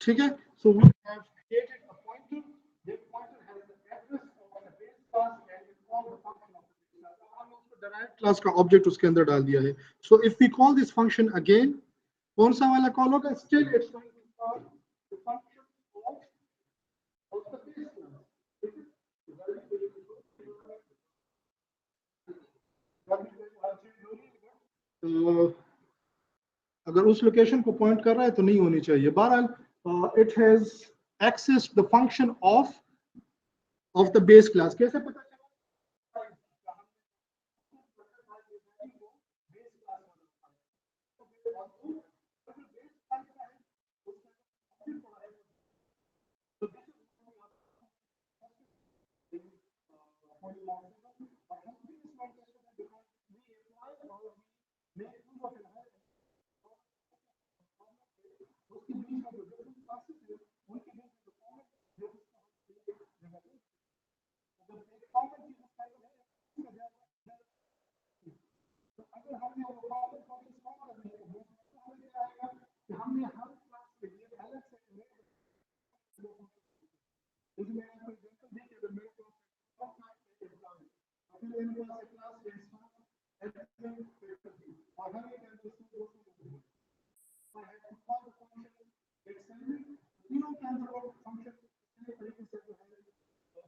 ठीक है, so we have created a pointer. That pointer has the address of the base class and we call the function of the base class. तो हमने उसको derived class का object उसके अंदर डाल दिया है. So if we call this function again, कौन सा वाला कॉल होगा? Still it's going to call the function of the base class. अगर उस लोकेशन को पॉइंट कर रहा है तो नहीं होनी चाहिए. बहरहाल it has access the function of the base class. कैसे पता चला?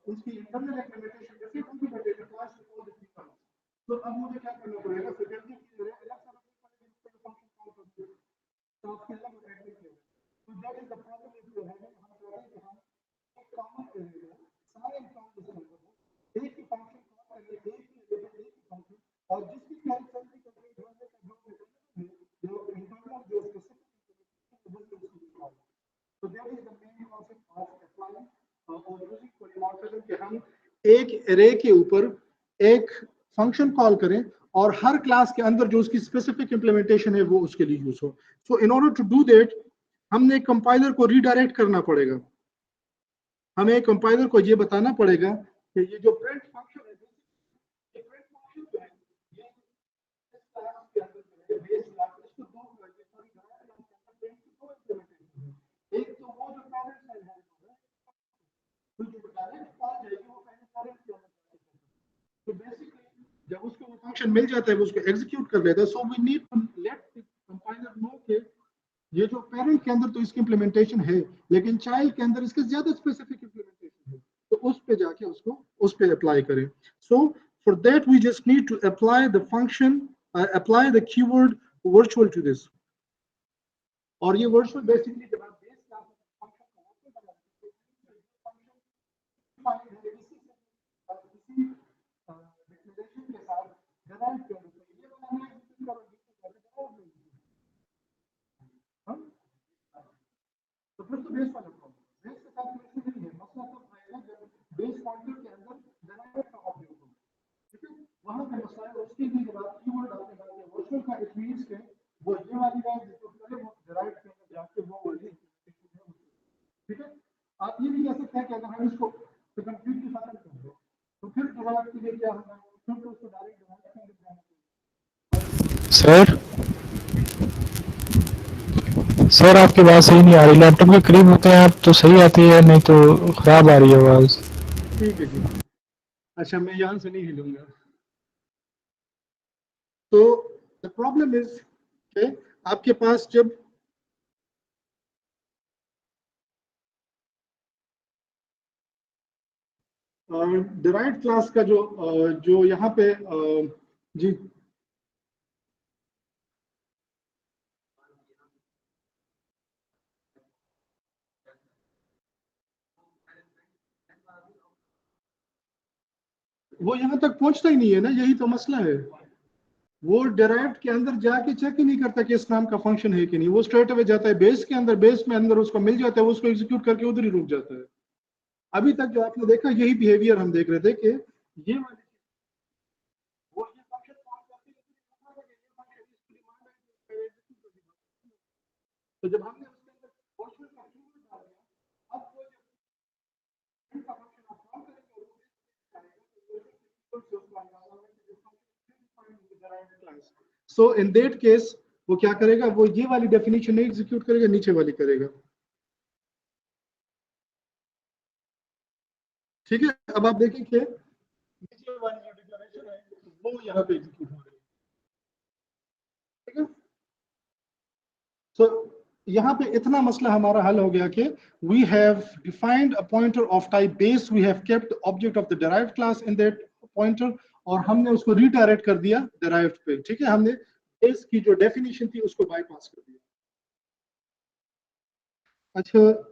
उसकी इंटरनल इम्प्लीमेंटेशन जैसे हम भी बैठे क्लास को कॉल देती है. तो अब मुझे क्या करना पड़ेगा? फिर जल्दी से अलग से फंक्शन कॉल करते हैं तो आपके अलग बैठने के. तो that is the problem if you have. हम कह रहे हैं कि हम एक कॉमन एरिया सारे इंसान के साथ एक ही फंक्शन कॉल करेंगे, एक ही वेरिएबल, एक ही फंक्शन, और जिसकी कैरेक्टरिस्टिक कंप्लीट होने का जो इंटरनल जो specific. So that is the main concept of applying or using polymorphism कि हम एक array के ऊपर एक फंक्शन कॉल करें और हर क्लास के अंदर जो उसकी स्पेसिफिक इंप्लीमेंटेशन है वो उसके लिए यूज हो. So in order to do that हमने कंपाइलर को रीडायरेक्ट करना पड़ेगा. हमें कंपाइलर को ये बताना पड़ेगा कि ये जो प्रिंट फंक्शन है, ये प्रिंट फंक्शन जो है ये इस क्लास के अंदर जो है बेस क्लास इसको दो सॉरी एक तो वो जो पैरेंट साइड है तो जो डायरेक्ट कॉल जाएगी वो पहले पैरेंट के अंदर. तो बेसिकली जब उसको वो फंक्शन मिल जाता है वो उसको एग्जीक्यूट कर लेता है. So we need to let the compiler know कि ये जो पेरेंट के अंदर तो इसकी इंप्लीमेंटेशन है लेकिन चाइल्ड के अंदर इसके ज्यादा स्पेसिफिक इंप्लीमेंटेशन है, तो उस पे जाके उसको उस पे अप्लाई करें. So for that we just need to apply the function apply the keyword virtual to this. और ये वर्चुअल बेसिकली जब आप बेस क्लास में फंक्शन को वर्चुअल बनाते हैं फंक्शन इसी डिक्लेरेशन के साथ डिराइव कर देते हैं. ये बनाना है इसको करोगे तो डिराइव नहीं. तो फिर तो बेस वाला प्रॉब्लम बेस के साथ वैसे नहीं है. मसला तब आएगा जब बेस पॉइंटर के अंदर डिराइव का ऑब्जेक्ट होगा. ठीक है, वहां पे मसला है. उसके लिए जब आप कीवर्ड आपने डाल दिया वर्चुअल का, इट मींस के वो ये वाली है जिसको पहले वो डिराइव के अंदर जाके वो वाली. ठीक है, आप ये भी कह सकते हैं कि अगर हम इसको कंप्लीटली खत्म कर दें तो फिर डिराइव के लिए क्या होगा? फिर तो उसको डायरेक्ट डिराइव के अंदर जाना चाहिए. सर आपकी बात सही नहीं आ रही. लैपटॉप के करीब होते हैं आप तो सही आती है, नहीं तो खराब आ रही है आवाज. ठीक है जी. अच्छा मैं यहाँ से नहीं हिलूंगा. तो द प्रॉब्लम इज कि आपके पास जब डिराइव्ड क्लास का जो यहाँ पे जी वो यहाँ तक पहुंचता ही नहीं है ना. यही तो मसला है. वो डिराइव्ड के अंदर जाके चेक ही नहीं करता कि इस नाम का फंक्शन है कि नहीं. वो स्ट्रेट अवे जाता है बेस के अंदर, बेस में अंदर उसको मिल जाता है, वो उसको एग्जीक्यूट करके उधर ही रुक जाता है. अभी तक जो आपने देखा यही बिहेवियर हम देख रहे थे कि ये वाली वो ये फंक्शन कॉल करती है तो जब हमने उसके अंदर वर्चुअल का कीवर्ड डाल दिया अब वो जो का फंक्शन आप कॉल करेंगे सो इन दैट केस वो क्या करेगा? वो ये वाली डेफिनेशन नहीं एग्जीक्यूट करेगा, नीचे वाली करेगा. ठीक है, अब आप देखें कि नीचे वाली जो डिक्लेरेशन है वो यहाँ पे एग्जीक्यूट हो रही है। ठीक है, तो यहाँ पे इतना मसला हमारा हल हो गया कि we have defined a pointer of type base, we have kept the object of the derived class in that pointer, और हमने उसको redirect कर दिया derived पे। ठीक है, हमने base की जो definition थी उसको bypass कर दिया। अच्छा,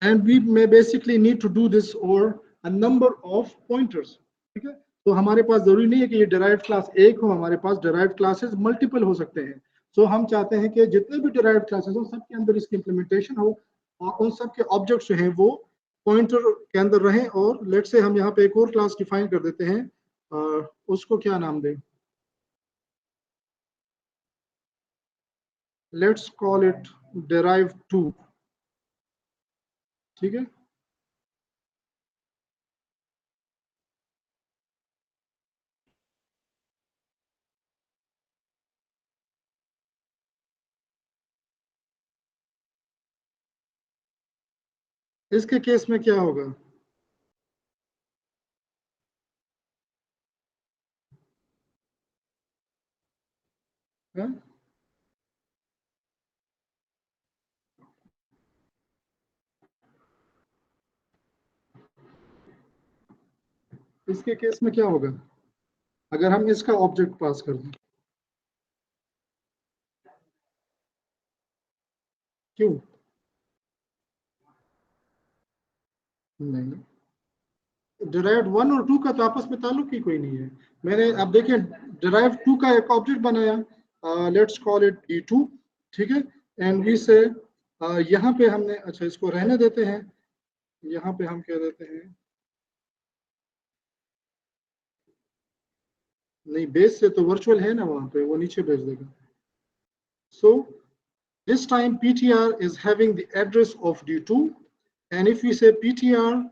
and we may basically need to do this over a number of pointers। ठीक है, तो हमारे पास जरूरी नहीं है कि ये derived class एक हो, हमारे पास derived classes multiple हो सकते हैं। तो हम चाहते हैं कि जितने भी derived classes हो सबके अंदर इसकी implementation हो और उन सब के ऑब्जेक्ट्स जो हैं वो पॉइंटर के अंदर रहें। और लेट्स से हम यहाँ पे एक और क्लास डिफाइन कर देते हैं, उसको क्या नाम दें, लेट्स कॉल इट derive2। ठीक है, इसके केस में क्या होगा, है? इसके केस में क्या होगा अगर हम इसका ऑब्जेक्ट पास कर दें, क्यों नहीं, डिराइव्ड 1 और 2 का तो आपस में ताल्लुक ही कोई नहीं है। मैंने अब देखिए डिराइव्ड 2 का एक ऑब्जेक्ट बनाया, लेट्स कॉल इट d2। ठीक है, एंड वी से यहाँ पे हमने, अच्छा इसको रहने देते हैं, यहाँ पे हम कह देते हैं, नहीं बेस से तो वर्चुअल है ना, वहां पे वो नीचे भेज देगा। सो this time ptr is having the address of d2, and if we say ptr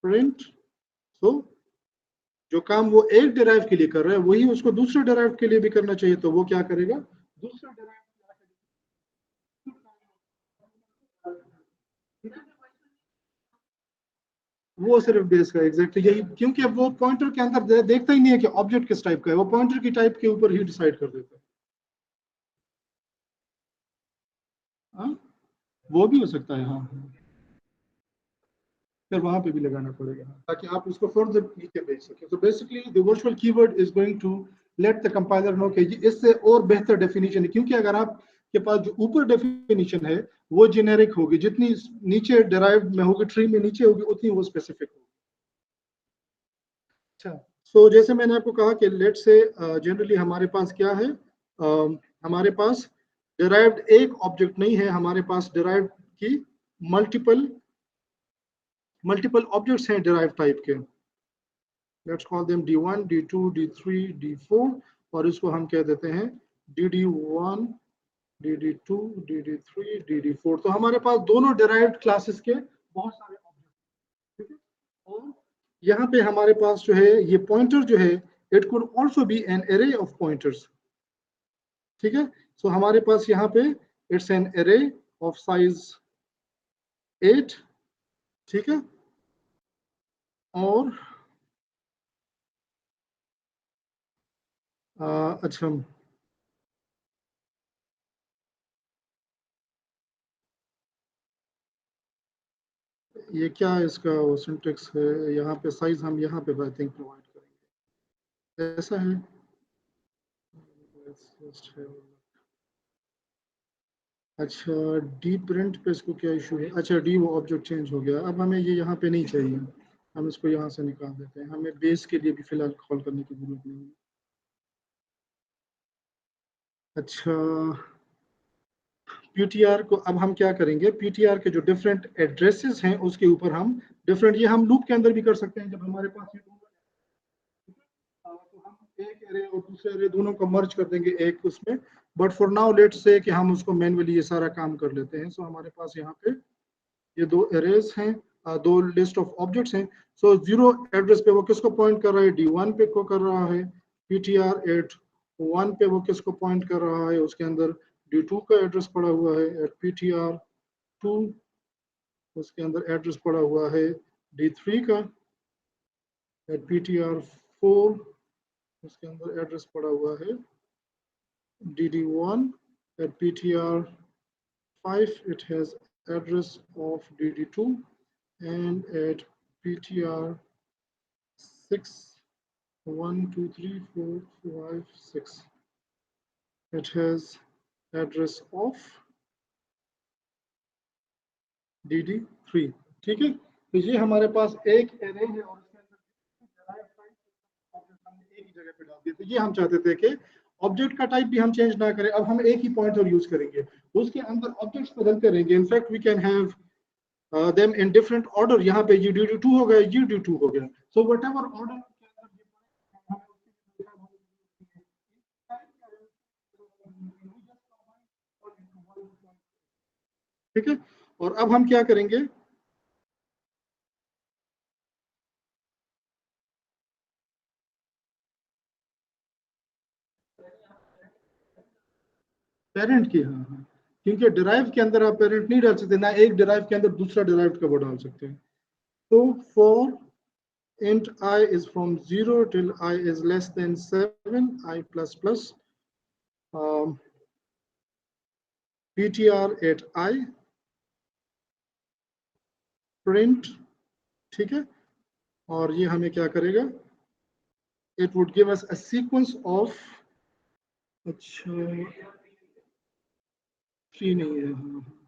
print, so जो काम वो एक डिराइव के लिए कर रहा है वही उसको दूसरे डिराइव के लिए भी करना चाहिए, तो वो क्या करेगा, दूसरा डिराइव वो सिर्फ बेस का एग्जैक्टली यही, क्योंकि अब वो पॉइंटर के अंदर देखता ही नहीं है कि ऑब्जेक्ट किस टाइप का है, वो पॉइंटर की टाइप के ऊपर ही डिसाइड कर देता है। हाँ, वो भी हो सकता है, हाँ, फिर वहां पे भी लगाना पड़ेगा ताकि आप उसको फर्दर नीचे भेज सकें। तो basically the virtual keyword is going to let the compiler know कि इससे और बेहतर डेफिनेशन है, क्योंकि अगर आपके पास जो ऊपर डेफिनेशन है वो जेनेरिक होगी, जितनी नीचे डिराइव्ड में होगी, ट्री में नीचे होगी, उतनी वो स्पेसिफिक होगी। अच्छा, सो जैसे मैंने आपको कहा कि लेट से जनरली हमारे पास क्या है, हमारे पास डिराइव्ड एक ऑब्जेक्ट नहीं है, हमारे पास डिराइव्ड की मल्टीपल ऑब्जेक्ट्स हैं डिराइव टाइप के। Let's call them d1 d2 d3 d4, और इसको हम कह देते हैं dd1 dd2 dd3 dd4। तो हमारे पास दोनों डिराइव्ड क्लासेस के बहुत सारे ऑब्जेक्ट। ठीक है, और यहाँ पे हमारे पास जो है ये पॉइंटर जो है it could also be an array of pointers. ठीक है, सो हमारे पास यहाँ पे it's an array of size 8। ठीक है, और अच्छा, ये क्या इसका सिंटेक्स है, यहाँ पे साइज हम यहाँ पे आई थिंक प्रोवाइड करेंगे, ऐसा है। अच्छा, डी प्रिंट पे इसको क्या इशू है, अच्छा डी वो ऑब्जेक्ट चेंज हो गया, अब हमें ये यहाँ पे नहीं चाहिए, हम इसको यहाँ से निकाल देते हैं, हमें बेस के लिए भी फिलहाल कॉल करने की जरूरत नहीं है। अच्छा, पीटीआर को अब हम क्या करेंगे, पीटीआर के जो डिफरेंट एड्रेसेस हैं उसके ऊपर हम डिफरेंट, ये हम लूप के अंदर भी कर सकते हैं, जब हमारे पास ये तो हम एक एरे और दूसरे एरे दोनों को मर्ज कर देंगे एक उसमें, but for now let's say कि हम उसको मैन्युअली ये सारा काम कर लेते हैं। सो हमारे पास यहाँ पे ये दो एरेज हैं, दो लिस्ट ऑफ ऑब्जेक्ट्स हैं। सो जीरो एड्रेस पे वो किसको पॉइंट कर रहा है, d1 पे को कर रहा है, ptr एट 1 पे वो किसको पॉइंट कर रहा है, उसके अंदर d2 का एड्रेस पड़ा हुआ है, एट ptr 2 उसके अंदर एड्रेस पड़ा हुआ है D3 का एट PTR4, उसके अंदर एड्रेस पड़ा हुआ है DD1 at PTR5 it has address of DD2, and at PTR6 1 2 3 4 5 6 it has address of DD3। ठीक है, तो ये हमारे पास एक एरे है और उसके अंदर हमने एक ही जगह पे डाल दिया। तो ये हम चाहते थे कि ऑब्जेक्ट का टाइप भी हम चेंज ना करें, अब हम एक ही पॉइंटर यूज करेंगे, उसके अंदर ऑब्जेक्ट्स बदलते रहेंगे। In fact we can have them in different order। यहाँ पे ये DD2 हो गया, ये DD2 हो गया, so whatever order ठीक है। और अब हम क्या करेंगे, पेरेंट की, हाँ हाँ, क्योंकि डिराइव के अंदर आप पेरेंट नहीं डाल सकते ना, एक डिराइव के अंदर दूसरा डिराइव का वो डाल सकते हैं। तो for int I is from 0 till I is less than 7, I plus plus PTR at I print, ठीक है। और ये हमें क्या करेगा, it would give us a sequence of, अच्छा 3 नहीं है, हाँ।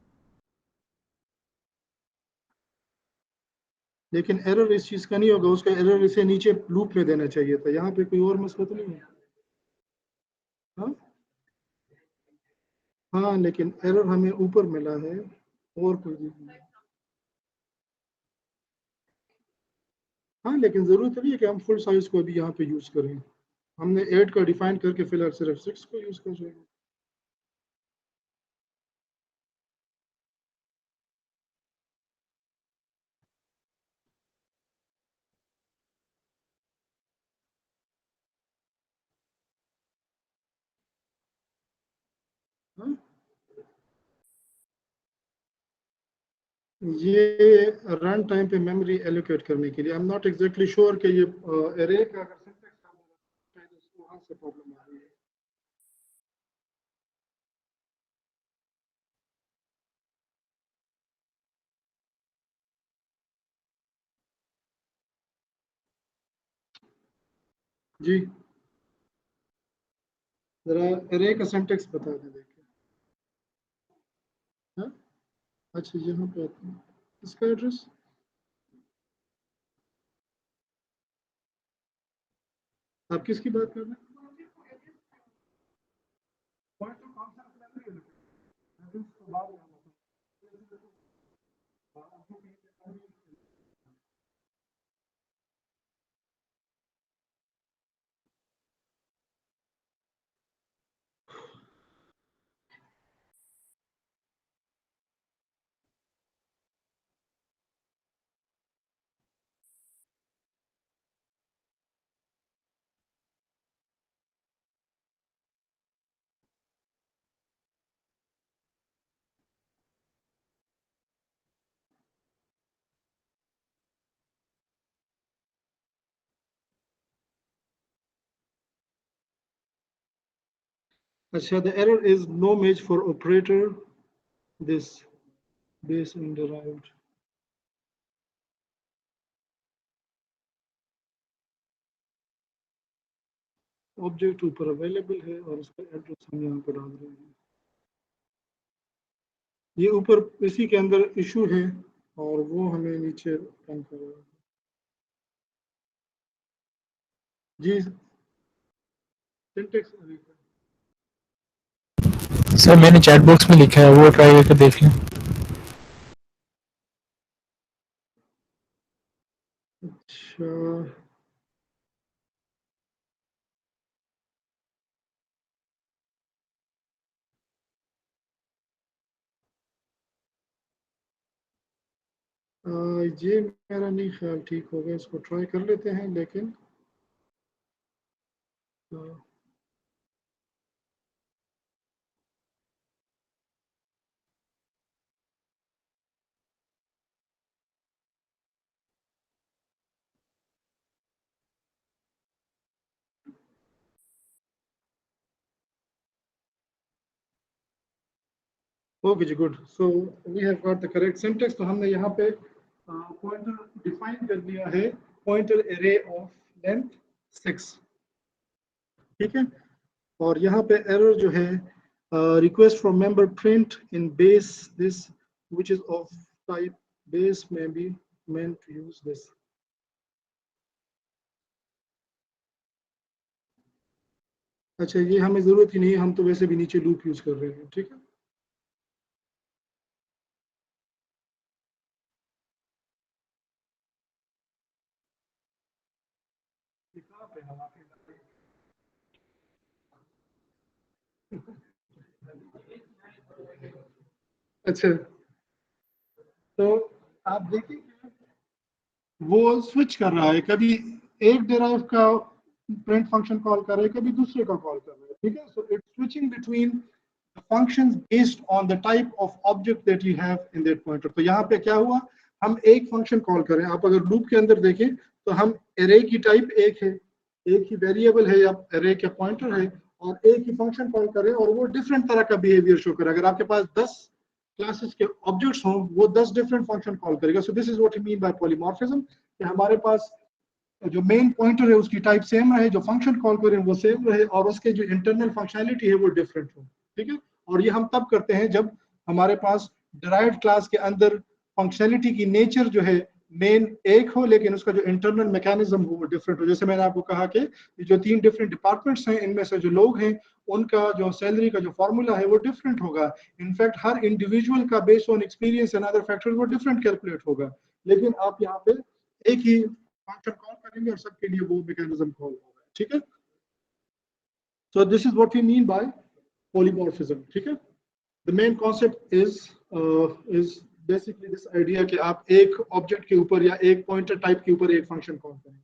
लेकिन एरर इस चीज का नहीं होगा, उसका एरर इसे नीचे लूप में देना चाहिए था। यहाँ पे कोई और मसला तो नहीं है, हाँ हाँ, लेकिन एरर हमें ऊपर मिला है और कोई नहीं। हाँ, लेकिन जरूरत नहीं है कि हम फुल साइज को भी यहाँ पे यूज करें, हमने 8 का डिफाइन करके फिलहाल सिर्फ 6 को यूज कर रहे हैं। हाँ? ये रन टाइम पे मेमोरी एलोकेट करने के लिए, I am not exactly sure कि ये एरे का अगर सिंटैक्स वहां से प्रॉब्लम आ रही है। जी, जरा एरे का सिंटैक्स बता दें देखिए। हाँ, अच्छा यहाँ पे आते हैं, इसका एड्रेस आप किसकी बात कर रहे हैं? अच्छा, the error is no match for operator this base and derived। Object ऊपर अवेलेबल है और उसका एड्रेस हम यहाँ पर डाल रहे हैं। ये ऊपर इसी के अंदर इशू है और वो हमें नीचे रन कर रहा है। जी, सिंटेक्स सर मैंने चैट बॉक्स में लिखा है, वो ट्राई करके देख लें। अच्छा, ये मेरा नहीं ख्याल ठीक होगा, इसको ट्राई कर लेते हैं, लेकिन ओके जी, good. So we have got the correct syntax. तो हमने यहाँ पे पॉइंटर डिफाइन कर दिया है, पॉइंटर एरे ऑफ लेंथ 6. ठीक है. और यहाँ पे एरर जो है, request from member print in base this which is of type base में B meant to use this. अच्छा, ये हमें जरूरत ही नहीं है, हम तो वैसे भी नीचे लूप यूज कर रहे हैं. ठीक है. अच्छा, तो आप देखिए वो स्विच कर रहा है, कभी एक डिराइव का प्रिंट फंक्शन कॉल कर रहा है, कभी दूसरे का कॉल कर रहा है. ठीक है. So it's switching between functions based on the type of object that you have in that pointer. तो यहाँ पे क्या हुआ, हम एक फंक्शन कॉल करें. आप अगर लूप के अंदर देखें तो हम एरे की टाइप एक है, एक ही वेरिएबल है या एरे का पॉइंटर है, और एक ही फंक्शन कॉल करें और वो डिफरेंट तरह का बिहेवियर शो करे. अगर आपके पास 10 क्लासेस के ऑब्जेक्ट्स हों, वो 10 डिफरेंट फंक्शन कॉल करेगा. So this is what we mean by polymorphism, कि हमारे पास जो मेन पॉइंटर है उसकी टाइप सेम रहे, जो फंक्शन कॉल करें वो सेम रहे, और उसके जो इंटरनल फंक्शनैलिटी है वो डिफरेंट हो. ठीक है. और ये हम तब करते हैं जब हमारे पास डिराइव्ड क्लास के अंदर फंक्शनैलिटी की नेचर जो है मेन एक हो, लेकिन उसका जो इंटरनल मैकेनिज्म हो वो डिफरेंट हो. जैसे मैंने आपको कहा कि जो 3 डिफरेंट डिपार्टमेंट्स हैं, इनमें से जो लोग हैं उनका जो सैलरी का जो फॉर्मूला है वो डिफरेंट होगा. इनफैक्ट हर इंडिविजुअल का based on experience and other factors वो डिफरेंट कैलकुलेट होगा. लेकिन आप यहाँ पे एक ही फंक्शन कॉल करेंगे और सबके लिए वो मैकेनिज्म कॉल होगा. ठीक है. So this is what we mean by polymorphism. ठीक है. The main concept is basically this idea कि आप एक ऑब्जेक्ट के ऊपर या एक पॉइंटर टाइप के ऊपर एक फंक्शन कॉल करें.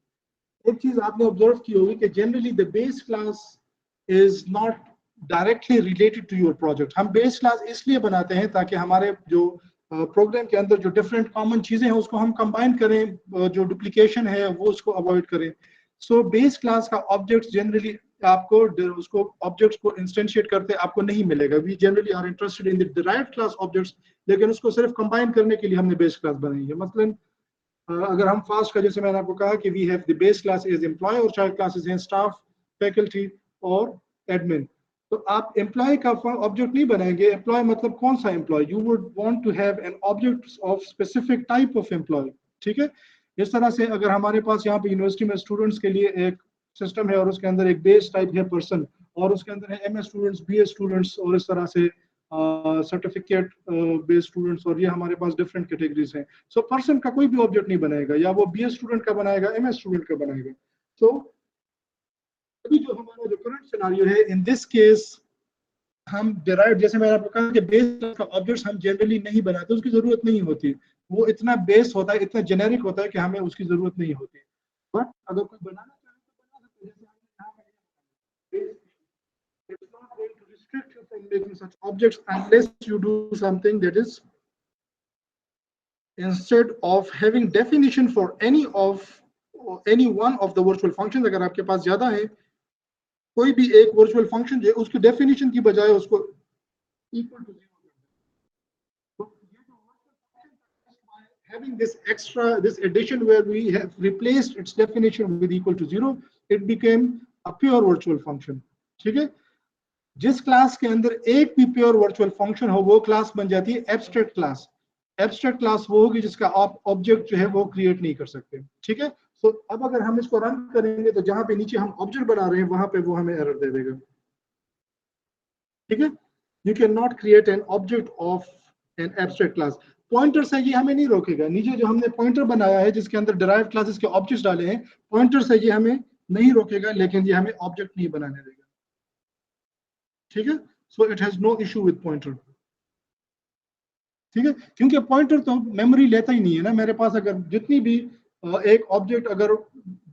एक चीज आपने ऑब्जर्व की होगी कि generally the base class is not directly related to your project. हम बेस क्लास इसलिए बनाते हैं ताकि हमारे जो प्रोग्राम के अंदर जो डिफरेंट कॉमन चीजें हैं उसको हम कंबाइन करें, जो डुप्लीकेशन है वो उसको अवॉइड करें. सो बेस क्लास का ऑब्जेक्ट जनरली आपको उसको ऑब्जेक्ट्स को इंस्टेंशिएट करते आपको नहीं मिलेगा. We generally are interested in the derived class objects, लेकिन उसको सिर्फ कंबाइन करने के लिए हमने बेस क्लास बनाई है. मतलब अगर हम फास्ट का, जैसे मैंने आपको कहा कि we have the base class is employee और चाइल्ड क्लासेस हैं स्टाफ, फैकल्टी और एडमिन. तो आप एम्प्लॉय का ऑब्जेक्ट नहीं बनाएंगे. एम्प्लॉय मतलब कौन सा employee, you would want to have an object of specific type of employee. ठीक है. इस तरह से अगर हमारे पास यहाँ पे यूनिवर्सिटी में स्टूडेंट्स के लिए एक सिस्टम है और उसके अंदर एक बेस टाइप है पर्सन, और उसके अंदर है एमएस स्टूडेंट्स, बीएस स्टूडेंट्स, और इस तरह से सर्टिफिकेट बेस्ड स्टूडेंट्स, और ये हमारे पास डिफरेंट कैटेगरीज हैं. सो पर्सन का कोई भी ऑब्जेक्ट नहीं बनाएगा, या वो बीएस स्टूडेंट का बनाएगा, एमएस स्टूडेंट का बनाएगा. सो अभी जो हमारा जो करंट सिनेरियो है, इन दिस केस हम डिराइव, जैसे मैंने आपको कहा कि बेस का ऑब्जेक्ट्स हम जनरली नहीं बनाते, उसकी जरूरत नहीं होती. वो इतना बेस होता है, इतना जेनेरिक होता है कि हमें उसकी जरूरत नहीं होती. बट अगर कोई बनाना चाहे तो बना सकते हैं. जैसे हमने यहाँ it's not going to restrict you from making such objects unless you do something that is, instead of having definition for any one of the virtual functions, अगर आपके पास ज्यादा है कोई भी एक वर्चुअल फंक्शन जो उसकी डेफिनेशन की बजाय उसको इक्वल टू 0 कर दें. Having this extra, this addition where we have replaced its definition with equal to 0, it became a pure virtual function. ठीक है. जिस क्लास के अंदर एक भी प्योर वर्चुअल फंक्शन हो वो क्लास बन जाती है एब्स्ट्रैक्ट क्लास. एब्स्ट्रैक्ट क्लास वो होगी जिसका आप ऑब्जेक्ट जो है वो क्रिएट नहीं कर सकते. ठीक है. सो अब अगर हम इसको रन करेंगे तो जहां पे नीचे हम ऑब्जेक्ट बना रहे हैं वहां पे वो हमें एरर दे देगा. ठीक है. You can not create an object of an abstract class. Pointer से ये हमें नहीं रोकेगा. नीचे जो हमने पॉइंटर बनाया है जिसके अंदर डिराइव्ड क्लासेस के ऑब्जेक्ट्स डाले हैं, पॉइंटर से ये हमें नहीं रोकेगा, लेकिन ये हमें ऑब्जेक्ट नहीं बनाने देगा. ठीक है. So it has no issue with pointer. ठीक है. क्योंकि पॉइंटर तो मेमोरी लेता ही नहीं है ना. मेरे पास अगर जितनी भी एक ऑब्जेक्ट अगर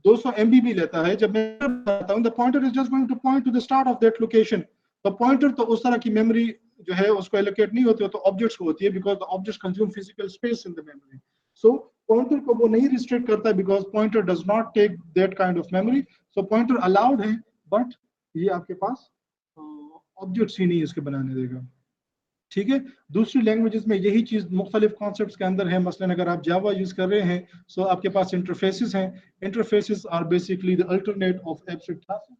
200 MB भी लेता है, जब मैं बताता हूं the pointer is just going two point two the start of that location. तो पॉइंटर तो उस तरह की मेमोरी जो है उसको एलोकेट नहीं होती, तो ऑब्जेक्ट्स को होती है, because the objects consume physical space in the memory. So pointer को वो नहीं रिस्ट्रिक्ट करता because pointer does not take that kind of memory. So pointer allowed है, बट ये आपके पास ऑब्जेक्ट्स ही नहीं इसके बनाने देगा. ठीक है। दूसरी लैंग्वेजेस में यही चीज मुख्तलिफ कॉन्सेप्ट्स के अंदर है। मसलन अगर आप जावा यूज कर रहे हैं सो आपके पास इंटरफेसेस हैं। Interfaces are basically the alternate of abstract classes.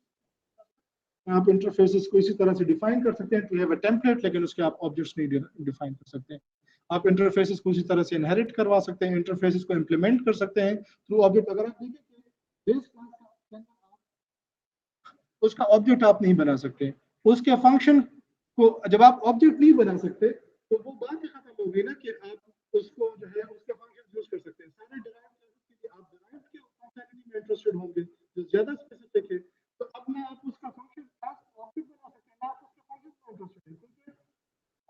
आप इंटरफेसेस को इसी तरह से डिफाइन कर सकते हैं टू हैव अ टेम्पलेट, लेकिन उसके आप ऑब्जेक्ट्स नहीं डिफाइन कर सकते हैं। आप इंटरफेसेस को इसी तरह से इनहेरिट करवा सकते हैं, इंटरफेसेस को इम्प्लीमेंट कर सकते हैं थ्रू ऑब्जेक्ट। अगर आप देखें बेस क्लास उसका ऑब्जेक्ट आप नहीं बना सकते, उसके फंक्शन को जब आप ऑब्जेक्ट नहीं बना सकते तो वो बात ही खत्म होगी ना कि आप उसको जो है उसके फंक्शन यूज कर सकते हैं। सारे डिराइव के लिए आप डिराइव के फंक्शनैलिटी में इंटरेस्टेड होंगे जो ज्यादा स्पेसिफिक है, तो अब मैं आप उसका फंक्शन ऑब्जेक्ट बना सकते हैं ना, आप उसके फंक्शन में इंटरेस्टेड है, क्योंकि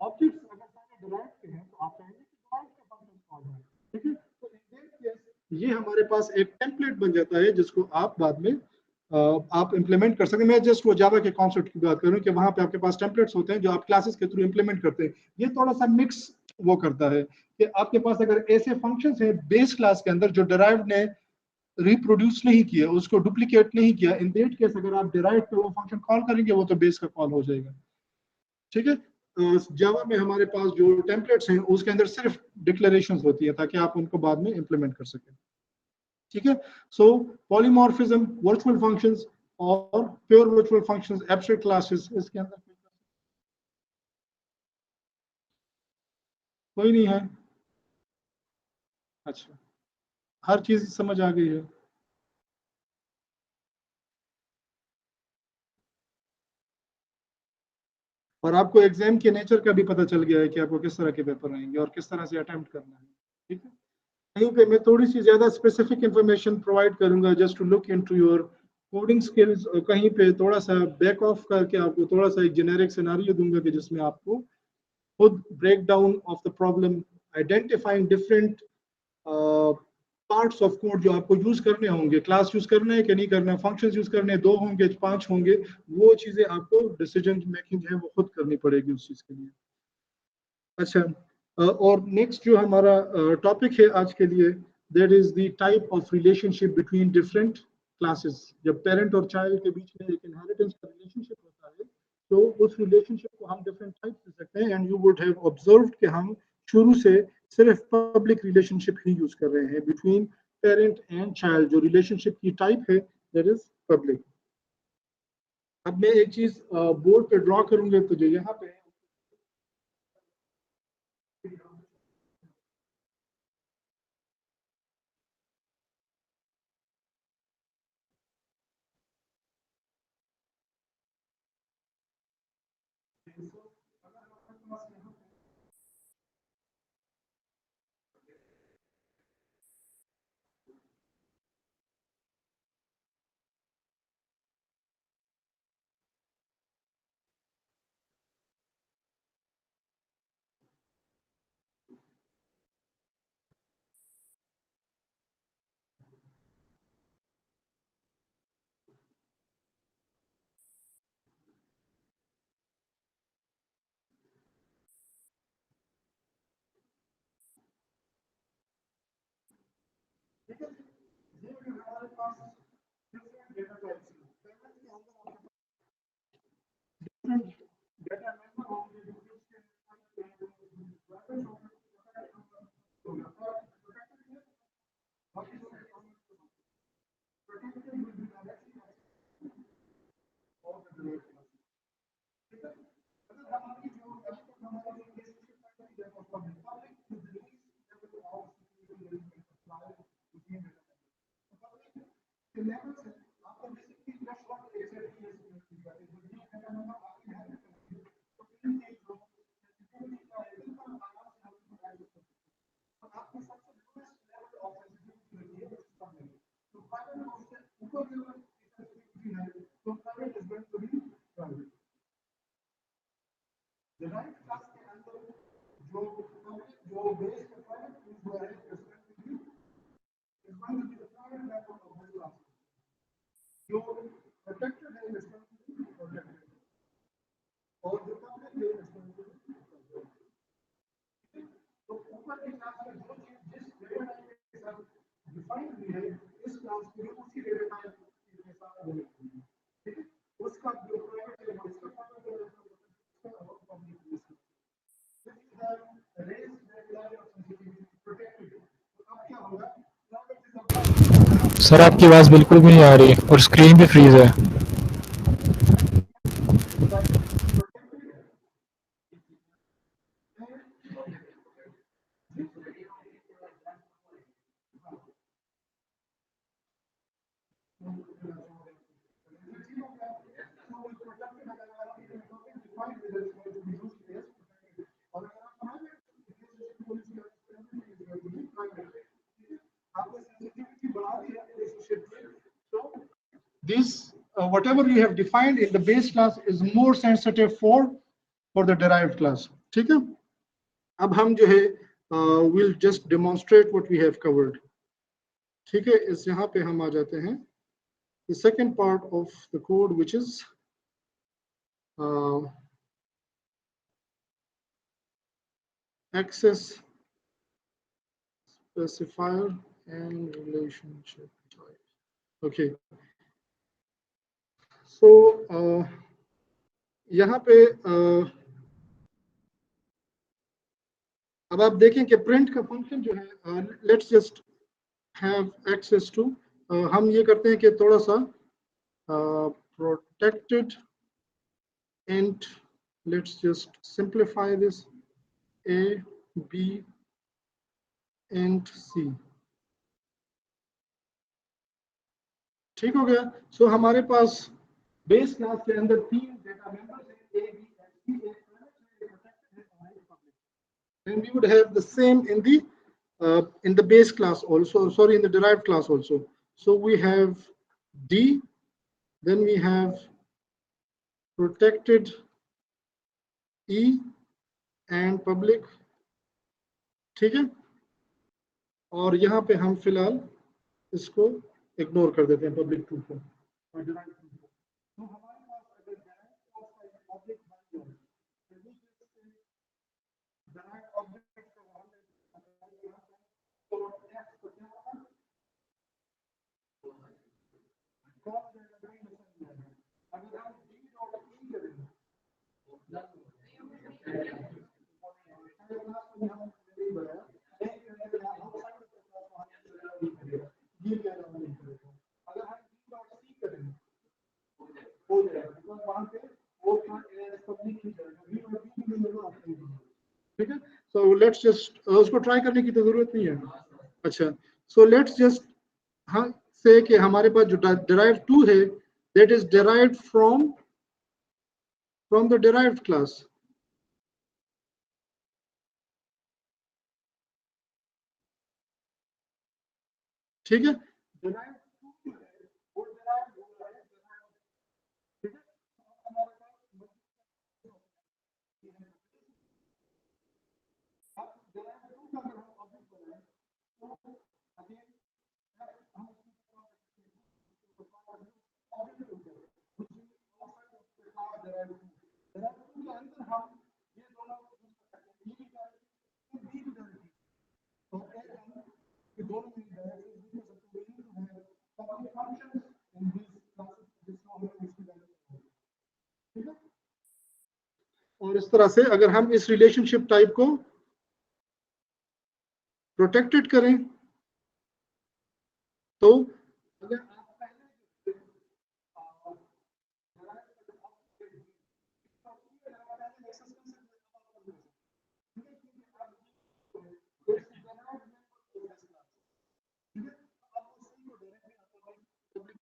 ऑब्जेक्ट्स अगर सारे डिराइव के हैं तो आप चाहेंगे कि डिराइव के फंक्शन कॉल हो। ठीक है, तो इन दैट केस ये हमारे पास एक टेम्पलेट बन जाता है जिसको आप बाद में आप इंप्लीमेंट कर सकते हैं। मैं जस्ट वो जावा के कॉन्सेप्ट की बात करूं कि वहां पे आपके पास टेम्पलेट्स होते हैं जो आप क्लासेस के थ्रू इंप्लीमेंट करते हैं। ये थोड़ा सा मिक्स वो करता है कि आपके पास अगर ऐसे फंक्शंस हैं बेस क्लास के अंदर जो डिराइव्ड ने रिप्रोड्यूस नहीं किया, उसको डुप्लीकेट नहीं किया, इन दैट केस अगर आप डिराइव पे वो फंक्शन कॉल करेंगे वो तो बेस का कॉल हो जाएगा। ठीक है। जावा में हमारे पास जो टेम्पलेट्स हैं उसके अंदर सिर्फ डिक्लेरेशंस होती है ताकि आप उनको बाद में इंप्लीमेंट कर सकें। ठीक है। सो पॉलीमॉर्फिज्म, वर्चुअल फंक्शंस और pure virtual functions, abstract classes, इसके अंदर कोई नहीं है। अच्छा, हर चीज समझ आ गई है। और आपको एग्जाम के नेचर का भी पता चल गया है कि आपको किस तरह के पेपर आएंगे और किस तरह से अटेम्प्ट करना है। ठीक है। कहीं पे मैं थोड़ी सी ज्यादा स्पेसिफिक इंफॉर्मेशन प्रोवाइड करूंगा just to look into your coding skills, और कहीं पे थोड़ा सा बैक ऑफ करके आपको थोड़ा सा एक जेनेरिक सिनारियो दूंगा कि जिसमें आपको खुद break down of the problem, identifying different parts of code जो आपको यूज करने होंगे, क्लास यूज करना है कि नहीं करना है, फंक्शंस यूज करने हैं, 2 होंगे 5 होंगे, वो चीजें आपको डिसीजन मेकिंग है वो खुद करनी पड़ेगी उस चीज के लिए। अच्छा, और नेक्स्ट जो हमारा टॉपिक है आज के लिए, that is the type of relationship between different classes. जब पेरेंट और चाइल्ड के बीच में एक इनहेरिटेंस का रिलेशनशिप होता है तो उस रिलेशनशिप को हम डिफरेंट टाइप दे सकते हैं। And you would have observed कि हम शुरू से सिर्फ पब्लिक रिलेशनशिप ही यूज कर रहे हैं बिटवीन पेरेंट एंड चाइल्ड। जो रिलेशनशिप की टाइप है दैट इज पब्लिक। अब मैं एक चीज बोर्ड पे ड्रॉ करूंगा तो जो यहाँ पे सर आपकी आवाज़ बिल्कुल भी नहीं आ रही और स्क्रीन भी फ्रीज है। This whatever you have defined in the base class is more sensitive for the derived class. ठीक है, अब हम जो है we'll just demonstrate what we have covered. ठीक है, इस यहाँ पे हम आ जाते हैं the second part of the code, which is access specifier and relationship type. Okay, so यहाँ पे अब आप देखें कि प्रिंट का फंक्शन जो है, let's just have access to, हम ये करते हैं कि थोड़ा सा protected int, let's just simplify this, a b int c. ठीक हो गया। सो हमारे पास बेस क्लास के अंदर तीन डेटा मेंबर्स हैं, a b and c, and we would have the same in the base class also, sorry, in the derived class also. So we have d, then we have protected e and public, ठीक है, और यहाँ पे हम फिलहाल इसको ignore कर देते हैं पब्लिक टू को और derived टू को। तो हमारे पास अगर derived class का एक object बन जाए, derived object का ठीक है। सो लेट्स जस्ट उसको ट्राई करने की तो जरूरत नहीं है। अच्छा, सो लेट्स जस्ट हाँ से कि हमारे पास जो derived टू है, that is derived from the derived class. ठीक है, derived टू है वो derived हो रहा है, ठीक है, हमारे पास derived टू का अगर हम ऑब्जेक्ट बनाएं तो अगेन हम और इस तरह से अगर हम इस रिलेशनशिप टाइप को प्रोटेक्टेड करें तो अगर आप पहले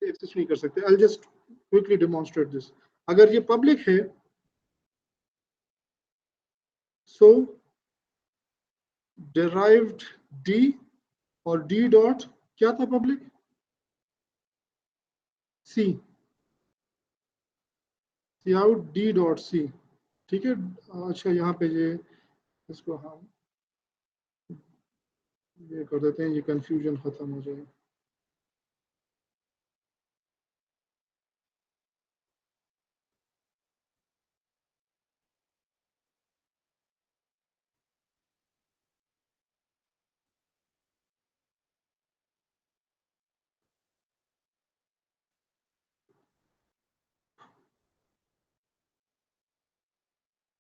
एक्सेस नहीं कर सकते। I'll just quickly demonstrate this. अगर ये पब्लिक है, so derived d और d डॉट क्या था public, c, out d dot c, ठीक है। अच्छा, यहाँ पे ये इसको हम ये कर देते हैं, ये कंफ्यूजन खत्म हो जाए।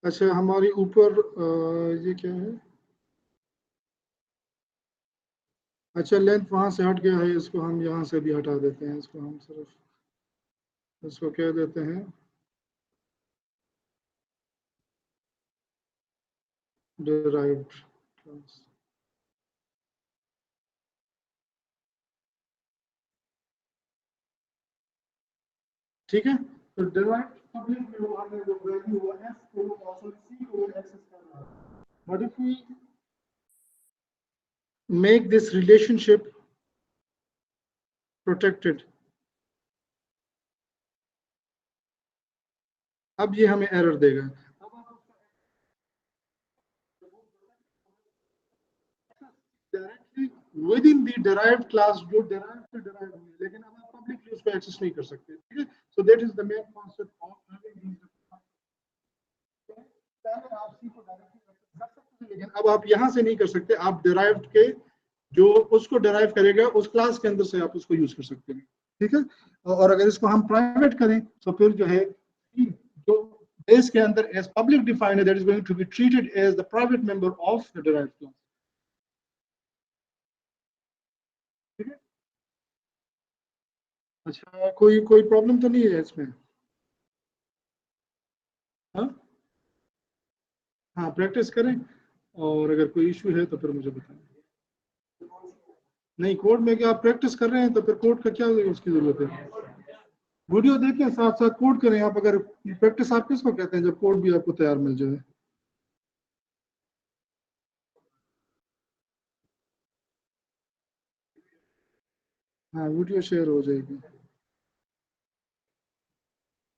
अच्छा, हमारी ऊपर ये क्या है, अच्छा लेंथ वहां से हट गया है, इसको हम यहाँ से भी हटा देते हैं, इसको हम सिर्फ इसको कह देते हैं डिराइव्ड क्लास। ठीक है, तो डिराइव्ड पब्लिक में वो हमने जो वैल्यू हुआ एफ को और सी को एक्सेस कर रहा है। But if we make this relationship protected, अब ये हमें एरर देगा। Directly within the derived class जो डिराइव से डिराइव हुई, लेकिन अब आप पब्लिकली उसको एक्सेस नहीं कर सकते। ठीक है, so that is the main concept of having these. पहले आप सी को डायरेक्टली एक्सेस कर सकते थे, लेकिन अब आप यहां से नहीं कर सकते। आप डिराइव्ड के जो उसको डिराइव करेगा उस क्लास के अंदर से आप उसको यूज कर सकते हैं। ठीक है, और अगर इसको हम प्राइवेट करें तो फिर जो है जो बेस के अंदर एज पब्लिक डिफाइंड है, that is going to be treated as the private member of the derived class. ठीक है, अच्छा कोई प्रॉब्लम तो नहीं है इसमें? हाँ हाँ, प्रैक्टिस करें, और अगर कोई इशू है तो फिर मुझे बताएं। नहीं, कोड में क्या आप प्रैक्टिस कर रहे हैं तो फिर कोड का क्या उसकी जरूरत है? वीडियो देखें, साथ साथ कोड करें आप। अगर प्रैक्टिस आप किसको कहते हैं जब कोड भी आपको तैयार मिल जाए? हाँ, वीडियो शेयर हो जाएगी।